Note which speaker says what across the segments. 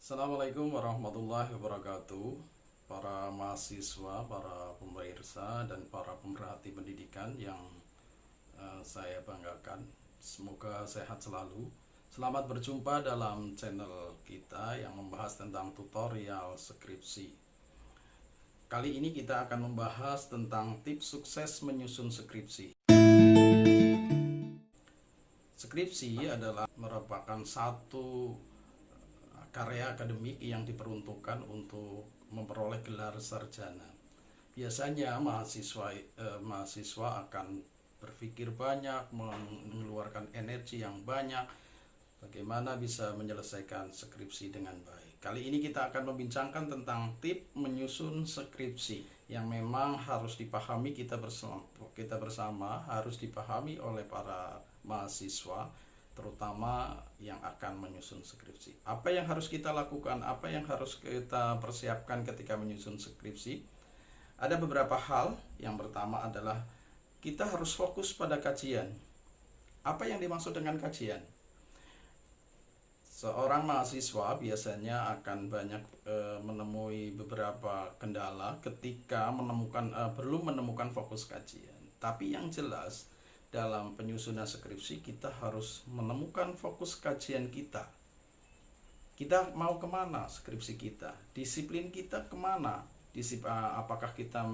Speaker 1: Assalamualaikum warahmatullahi wabarakatuh. Para mahasiswa, para pemirsa, dan para pemerhati pendidikan yang saya banggakan, semoga sehat selalu. Selamat berjumpa dalam channel kita yang membahas tentang tutorial skripsi. Kali ini kita akan membahas tentang tips sukses menyusun skripsi. Skripsi adalah merupakan satu karya akademik yang diperuntukkan untuk memperoleh gelar sarjana. Biasanya mahasiswa akan berpikir banyak, mengeluarkan energi yang banyak, bagaimana bisa menyelesaikan skripsi dengan baik. Kali ini kita akan membincangkan tentang tips menyusun skripsi yang memang harus dipahami kita bersama, harus dipahami oleh para mahasiswa, terutama yang akan menyusun skripsi. Apa yang harus kita lakukan, apa yang harus kita persiapkan ketika menyusun skripsi? Ada beberapa hal. Yang pertama adalah kita harus fokus pada kajian. Apa yang dimaksud dengan kajian? Seorang mahasiswa biasanya akan banyak menemui beberapa kendala ketika belum menemukan fokus kajian. Tapi yang jelas, dalam penyusunan skripsi kita harus menemukan fokus kajian kita. Kita mau kemana skripsi kita? Disiplin kita kemana? Apakah kita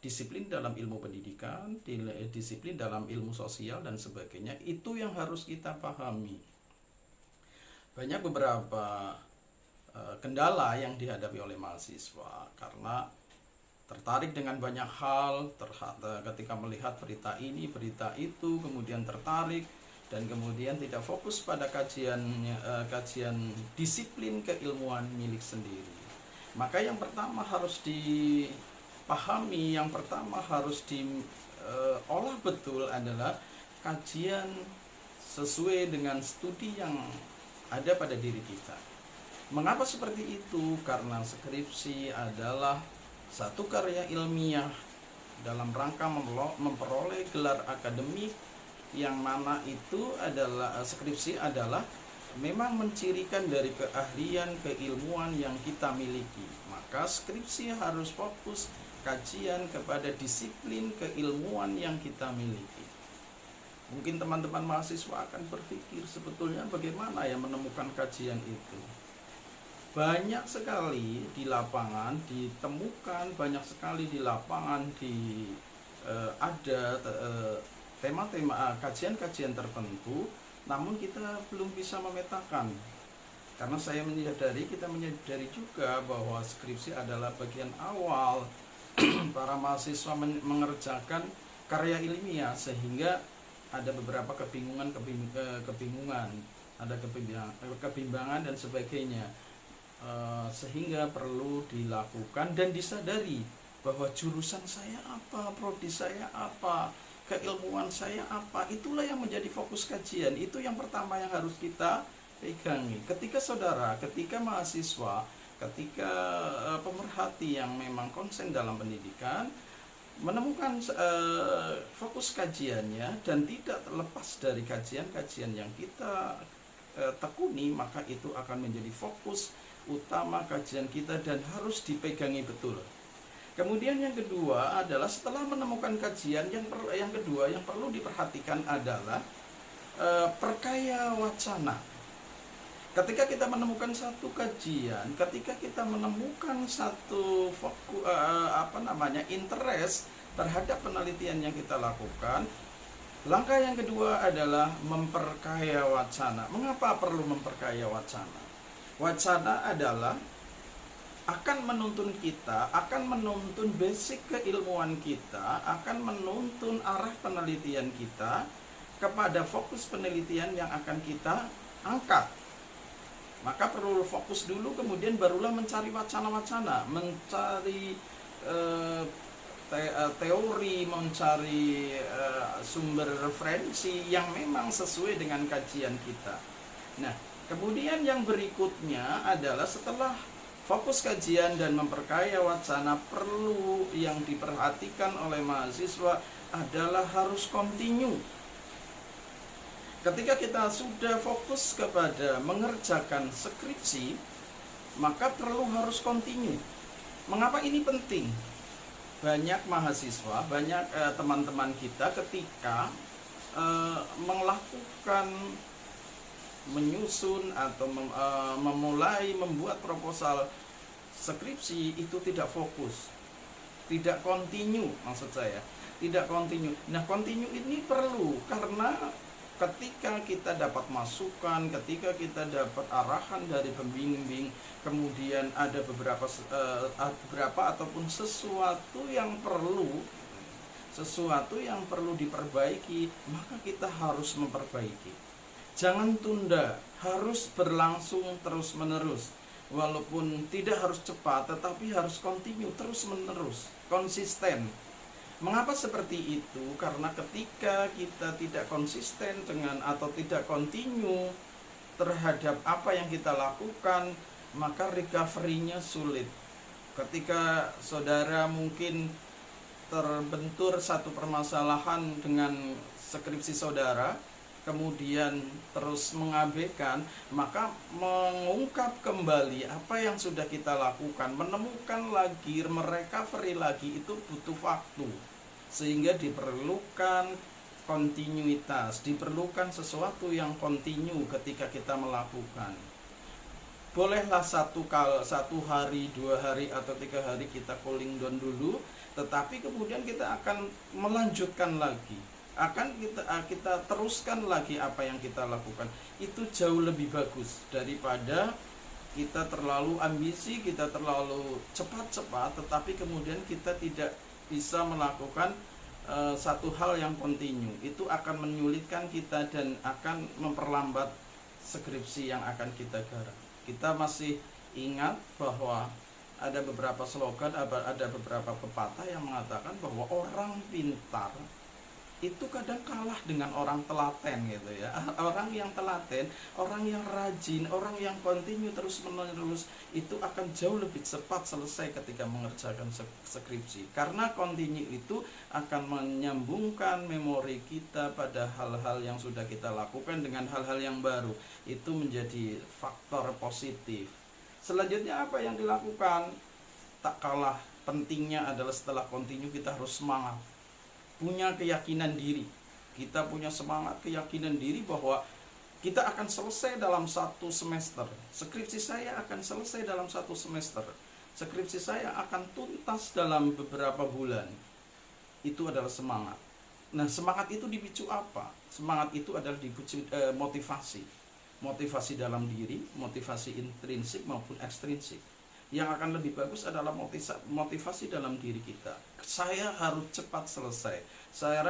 Speaker 1: disiplin dalam ilmu pendidikan, disiplin dalam ilmu sosial, dan sebagainya? Itu yang harus kita pahami. Banyak beberapa kendala yang dihadapi oleh mahasiswa karena tertarik dengan banyak hal, ketika melihat berita ini, berita itu, kemudian tertarik dan kemudian tidak fokus pada kajian disiplin keilmuan milik sendiri. Maka yang pertama harus dipahami, yang pertama harus diolah betul adalah kajian sesuai dengan studi yang ada pada diri kita. Mengapa seperti itu? Karena skripsi adalah satu karya ilmiah dalam rangka memperoleh gelar akademik, yang mana itu adalah skripsi adalah memang mencirikan dari keahlian keilmuan yang kita miliki. Maka skripsi harus fokus kajian kepada disiplin keilmuan yang kita miliki. Mungkin teman-teman mahasiswa akan berpikir, sebetulnya bagaimana ya menemukan kajian itu? Banyak sekali di lapangan ditemukan, banyak sekali di lapangan ada tema-tema kajian-kajian tertentu, namun kita belum bisa memetakan. Karena kita menyadari juga bahwa skripsi adalah bagian awal para mahasiswa mengerjakan karya ilmiah, sehingga ada beberapa kebingungan, ada kebimbangan dan sebagainya. Sehingga perlu dilakukan dan disadari bahwa jurusan saya apa, prodi saya apa, keilmuan saya apa. Itulah yang menjadi fokus kajian. Itu yang pertama yang harus kita pegangi. Ketika mahasiswa, ketika pemerhati yang memang konsen dalam pendidikan menemukan fokus kajiannya dan tidak terlepas dari kajian-kajian yang kita tekuni, maka itu akan menjadi fokus utama kajian kita dan harus dipegangi betul. Kemudian yang kedua adalah setelah menemukan kajian, yang kedua yang perlu diperhatikan adalah perkaya wacana. Ketika kita menemukan satu kajian, ketika kita menemukan satu interest terhadap penelitian yang kita lakukan, langkah yang kedua adalah memperkaya wacana. Mengapa perlu memperkaya wacana? Wacana adalah akan menuntun kita, akan menuntun basic keilmuan kita, akan menuntun arah penelitian kita kepada fokus penelitian yang akan kita angkat. Maka perlu fokus dulu, kemudian barulah mencari wacana-wacana, mencari teori, mencari sumber referensi yang memang sesuai dengan kajian kita. Nah, kemudian yang berikutnya adalah setelah fokus kajian dan memperkaya wacana, perlu yang diperhatikan oleh mahasiswa adalah harus continue. Ketika kita sudah fokus kepada mengerjakan skripsi, maka perlu harus continue. Mengapa ini penting? Banyak mahasiswa, banyak teman-teman kita ketika melakukan, menyusun atau memulai membuat proposal skripsi itu tidak fokus, tidak continue, maksud saya tidak continue. Nah, continue ini perlu karena ketika kita dapat masukan, ketika kita dapat arahan dari pembimbing, kemudian ada beberapa ataupun sesuatu yang perlu diperbaiki, maka kita harus memperbaiki. Jangan tunda, harus berlangsung terus-menerus. Walaupun tidak harus cepat, tetapi harus continue terus-menerus, konsisten. Mengapa seperti itu? Karena ketika kita tidak konsisten dengan atau tidak continue terhadap apa yang kita lakukan, maka recovery-nya sulit. Ketika saudara mungkin terbentur satu permasalahan dengan skripsi saudara, kemudian terus mengabaikan, maka mengungkap kembali apa yang sudah kita lakukan, menemukan lagi, merecovery lagi, itu butuh waktu. Sehingga diperlukan kontinuitas, diperlukan sesuatu yang kontinu ketika kita melakukan. Bolehlah satu hari, 2 hari, atau 3 hari kita cooling down dulu, tetapi kemudian kita akan melanjutkan lagi, akan kita teruskan lagi apa yang kita lakukan. Itu jauh lebih bagus daripada kita terlalu ambisi, kita terlalu cepat-cepat, tetapi kemudian kita tidak bisa melakukan satu hal yang kontinu. Itu akan menyulitkan kita dan akan memperlambat skripsi yang akan kita garap. Kita masih ingat bahwa ada beberapa slogan, ada beberapa pepatah yang mengatakan bahwa orang pintar itu kadang kalah dengan orang telaten gitu ya. Orang yang telaten, orang yang rajin, orang yang kontinu terus menerus, itu akan jauh lebih cepat selesai ketika mengerjakan skripsi. Karena kontinu itu akan menyambungkan memori kita pada hal-hal yang sudah kita lakukan dengan hal-hal yang baru. Itu menjadi faktor positif. Selanjutnya apa yang dilakukan? Tak kalah pentingnya adalah setelah kontinu kita harus semangat, punya keyakinan diri. Kita punya semangat, keyakinan diri bahwa kita akan selesai dalam 1 semester. Skripsi saya akan selesai dalam 1 semester. Skripsi saya akan tuntas dalam beberapa bulan. Itu adalah semangat. Nah, semangat itu dipicu apa? Semangat itu adalah dipicu motivasi. Motivasi dalam diri, motivasi intrinsik maupun ekstrinsik. Yang akan lebih bagus adalah motivasi dalam diri kita. Saya harus cepat selesai. Saya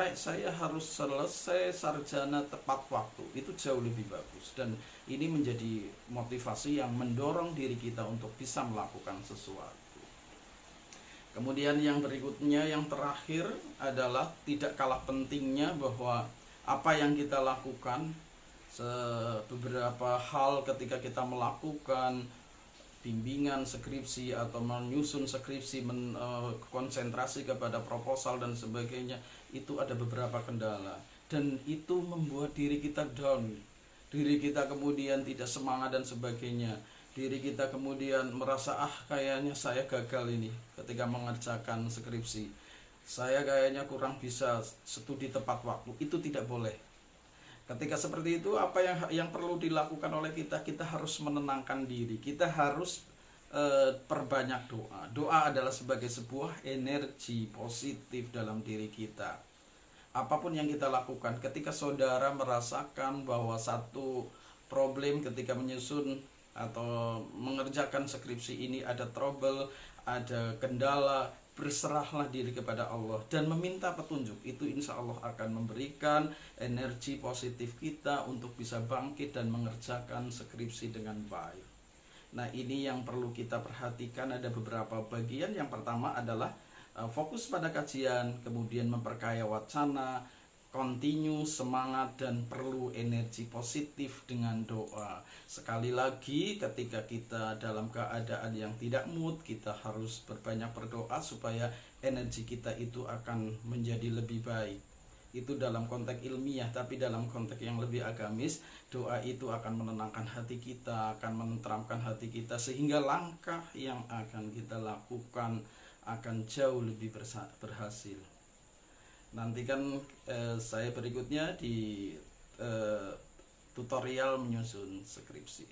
Speaker 1: harus selesai sarjana tepat waktu. Itu jauh lebih bagus. Dan ini menjadi motivasi yang mendorong diri kita untuk bisa melakukan sesuatu. Kemudian yang berikutnya, yang terakhir adalah tidak kalah pentingnya bahwa apa yang kita lakukan, beberapa hal ketika kita melakukan bimbingan skripsi atau menyusun skripsi, konsentrasi kepada proposal dan sebagainya, itu ada beberapa kendala dan itu membuat diri kita down, diri kita kemudian tidak semangat dan sebagainya, diri kita kemudian merasa kayaknya saya gagal ini ketika mengerjakan skripsi, saya kayaknya kurang bisa studi tepat waktu. Itu tidak boleh. Ketika seperti itu, apa yang perlu dilakukan oleh kita harus menenangkan diri. Kita harus perbanyak doa. Doa adalah sebagai sebuah energi positif dalam diri kita. Apapun yang kita lakukan, ketika saudara merasakan bahwa satu problem ketika menyusun atau mengerjakan skripsi ini ada trouble, ada kendala, berserahlah diri kepada Allah dan meminta petunjuk. Itu insya Allah akan memberikan energi positif kita untuk bisa bangkit dan mengerjakan skripsi dengan baik. Nah, ini yang perlu kita perhatikan. Ada beberapa bagian. Yang pertama adalah fokus pada kajian, kemudian memperkaya wacana, continue, semangat, dan perlu energi positif dengan doa. Sekali lagi, ketika kita dalam keadaan yang tidak mood, kita harus berbanyak berdoa supaya energi kita itu akan menjadi lebih baik. itu dalam konteks ilmiah, tapi dalam konteks yang lebih agamis, doa itu akan menenangkan hati kita, akan menenteramkan hati kita, sehingga langkah yang akan kita lakukan akan jauh lebih berhasil. Nantikan saya berikutnya di tutorial menyusun skripsi.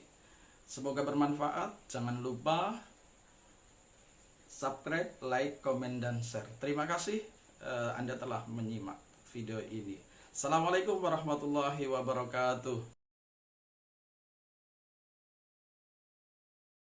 Speaker 1: Semoga bermanfaat. Jangan lupa subscribe, like, komen, dan share. Terima kasih Anda telah menyimak video ini. Assalamualaikum warahmatullahi wabarakatuh.